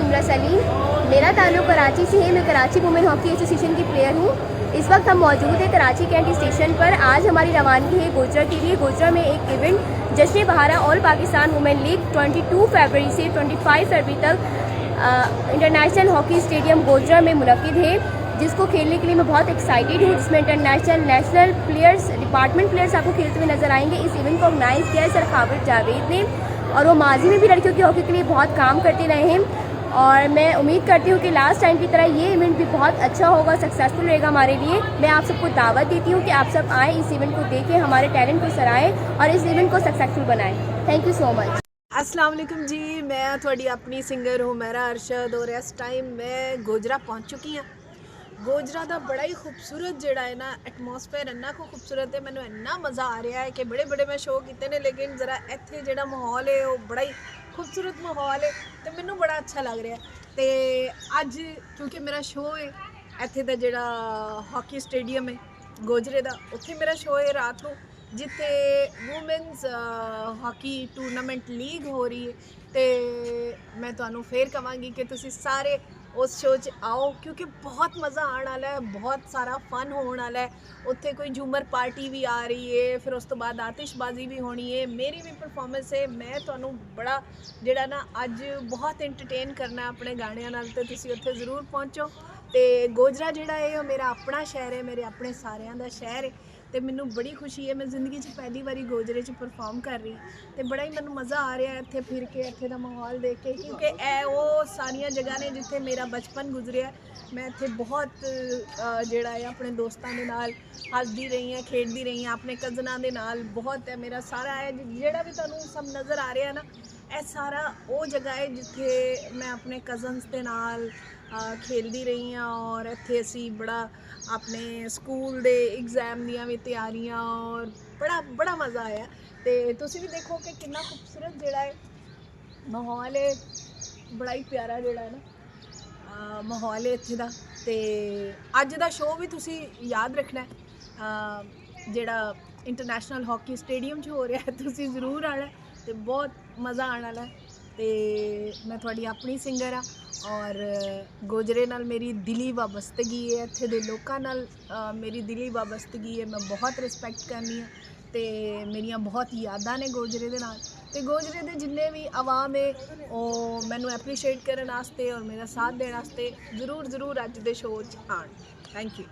शिमला सलीम। मेरा ताल्लुक कराची से है। मैं कराची वुमेन हॉकी एसोसिएशन की प्लेयर हूँ। इस वक्त हम मौजूद हैं कराची कैंट स्टेशन पर। आज हमारी रवानगी है गोजरा के लिए। गोजरा में एक इवेंट जश्न बहारा ऑल पाकिस्तान वुमेन लीग 22 फरवरी से 25 फरवरी तक इंटरनेशनल हॉकी स्टेडियम गोजरा में मुनक़िद है, जिसको खेलने के लिए मैं बहुत एक्साइटेड हूँ। जिसमें international national players, department players आपको खेलते हुए नजर आएंगे। इस इवेंट को ऑर्गेनाइज़ किया है सर खाबिर जावेद ने, और वो माजी में भी लड़कियों की हॉकी के लिए बहुत काम करते रहे हैं। और मैं उम्मीद करती हूँ कि लास्ट टाइम की तरह ये इवेंट भी बहुत अच्छा होगा, सक्सेसफुल रहेगा हमारे लिए। मैं आप सबको दावत देती हूँ कि आप सब आएँ, इस इवेंट को देखें, हमारे टैलेंट को सराहें और इस इवेंट को सक्सेसफुल बनाएं। Thank you so much. अस्सलाम वालेकुम जी, मैं थोड़ी अपनी सिंगर हुमैरा अरशद और इस टाइम मैं गोजरा पहुंच चुकी हाँ। गोजरा का बड़ा ही खूबसूरत जोड़ा है ना एटमोसफेयर इन्ना को खूबसूरत है। मैंने इन्ना मज़ा आ रहा है कि बड़े बड़े मैं शो किए ने, लेकिन जरा इत्थे जो माहौल है वो बड़ा ही खूबसूरत माहौल है तो मैनू बड़ा अच्छा लग रहा है। तो अज क्योंकि मेरा शो है इत्थे का जोड़ा हॉकी स्टेडियम है गोजरे का, उत्थे मेरा शो है रात को, जिथे वूमेंस हॉकी टूरनामेंट लीग हो रही है। तो मैं तुहानू फिर कहांगी कि तुसी सारे उस शो च आओ, क्योंकि बहुत मज़ा आने वाला है, बहुत सारा फन होने वाला है। उत्थे कोई झूमर पार्टी भी आ रही है, फिर उस तो बाद आतिशबाजी भी होनी है, मेरी भी परफॉर्मेंस है। मैं तुहानू बड़ा जिहड़ा ना अज बहुत एंटरटेन करना है अपने गाणियां नाल, ते तुसी उत्थे ज़रूर पहुँचो। तो गोजरा जिहड़ा है मेरा अपना शहर है, मेरे अपने सारियां दा शहर है। तो मैनू बड़ी खुशी है, मैं जिंदगी च पहली बारी गोजरे च परफॉर्म कर रही हूँ। तो बड़ा ही मैनू मज़ा आ रहा है इत्थे फिर के, इत्थे दा माहौल देख के, क्योंकि ए वो सारियां जगह ने जिथे मेरा बचपन गुजरिया। मैं इत्थे बहुत जिहड़ा है अपने दोस्तों के नाल हसदी रही हैं, खेडदी रही हैं, अपने कज़नां दे नाल बहुत है। मेरा सारा है जिहड़ा भी तुहानू सब नज़र आ रहा है ना, यह सारा वो जगह है जिथे मैं अपने कज़न्स के नाल खेलती रही हाँ। और इत्थे असी बड़ा अपने स्कूल दे एग्जाम दियां भी तैयारियां और बड़ा बड़ा मज़ा आया। तो तुसी भी देखो कि कितना खूबसूरत जिहड़ा है माहौल है, बड़ा ही प्यारा जिहड़ा है ना माहौल है इत्थे दा। ते अज दा शो भी तुसी याद रखना है जिहड़ा इंटरनेशनल हॉकी स्टेडियम च हो रहा है, तुसी ज़रूर आना है, तो बहुत मज़ा आने वाला है। तो मैं थोड़ी अपनी सिंगर हाँ और गोजरे नाल मेरी दिली वाबस्तगी है, इत्थे दे लोकां नाल मेरी दिली वाबस्तगी है। मैं बहुत रिस्पैक्ट करनी हाँ, तो मेरिया बहुत यादां ने गोजरे दे नाल। तो गोजरे दे जिन्ने भी आवाम है वो मैनू एप्रीशिएट करने वास्ते और मेरा साथ देने वास्ते ज़रूर ज़रूर अज दे शो च आन। Thank you.